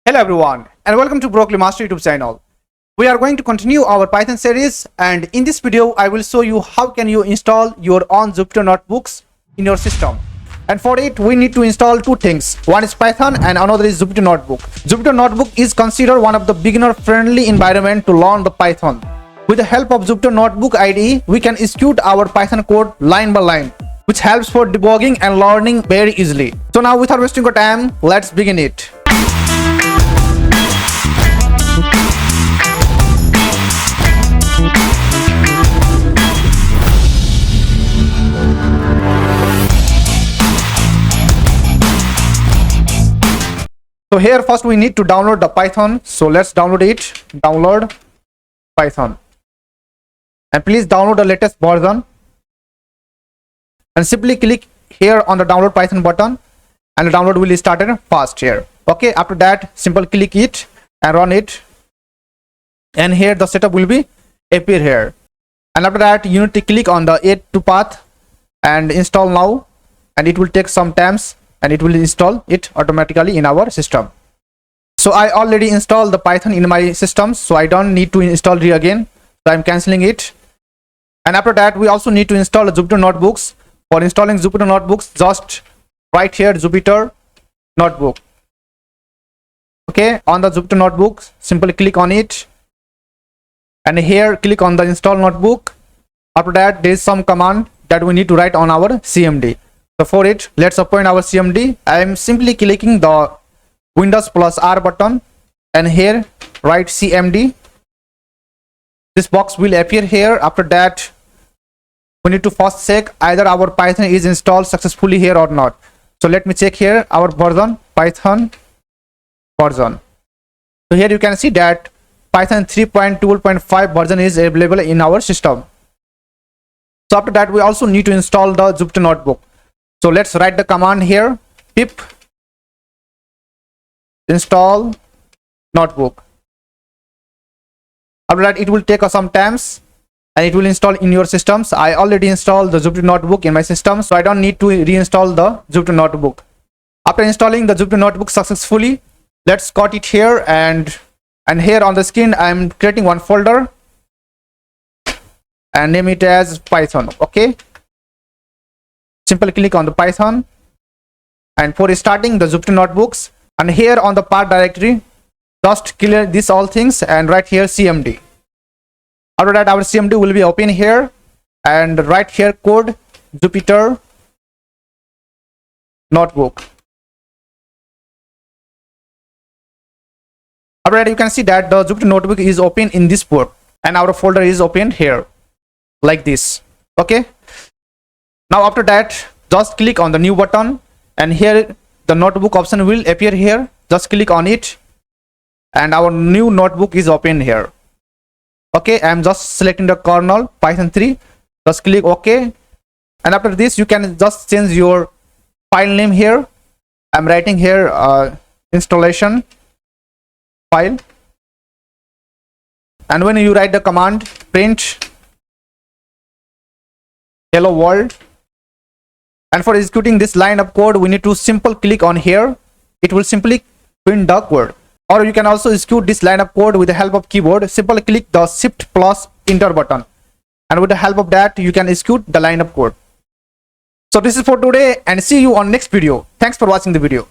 Hello everyone and welcome to Broccoli Master YouTube channel. We are going to continue our Python series, and in this video I will show you how can you install your own Jupyter notebooks in your system. And for it we need to install two things. One is Python and another is Jupyter Notebook. Jupyter Notebook is considered one of the beginner friendly environment to learn the Python. With the help of Jupyter Notebook IDE, we can execute our Python code line by line, which helps for debugging and learning very easily. So now without wasting your time, let's begin it. So here first we need to download the Python. So let's download it. Download Python. And please download the latest version. And simply click here on the download Python button. And the download will start fast here. Okay, after that simply click it and run it. And here the setup will be appear here. And after that you need to click on the add to path and install now. And it will take some time. And it will install it automatically in our system. So I already installed the Python in my system, so I don't need to install it again. So I'm canceling it. And after that we also need to install the Jupyter notebooks. For installing Jupyter notebooks, just right here Jupyter Notebook. Okay, on the Jupyter notebook simply click on it, and here click on the install notebook. After that there is some command that we need to write on our CMD. So for it, let's open our CMD. I am simply clicking the Windows plus R button, and here write CMD. This box will appear here. After that we need to first check either our Python is installed successfully here or not. So let me check here our version, Python version. So here you can see that Python 3.12.5 version is available in our system. So after that we also need to install the Jupyter notebook. So let's write the command here, pip install notebook. After that it will take us some time and it will install in your systems. I already installed the Jupyter notebook in my system, so I don't need to reinstall the Jupyter notebook. After installing the Jupyter notebook successfully, let's cut it here, and here on the screen I'm creating one folder and name it as Python. Okay, simply click on the Python, and for starting the Jupyter notebooks, and here on the path directory just clear this all things and write here CMD. After that our CMD will be open here, and write here code Jupyter notebook. After that you can see that the Jupyter notebook is open in this port, and our folder is opened here like this. Okay, now after that just click on the new button, and here the notebook option will appear here. Just click on it, and our new notebook is open here. Okay, I am just selecting the kernel Python 3. Just click OK, and after this you can just change your file name here. I'm writing here installation file, and when you write the command print hello world, and for executing this line of code we need to simple click on here. It will simply print the code. Or you can also execute this line of code with the help of keyboard. Simply click the shift plus enter button, and with the help of that you can execute the line of code. So this is for today, and see you on next video. Thanks for watching the video.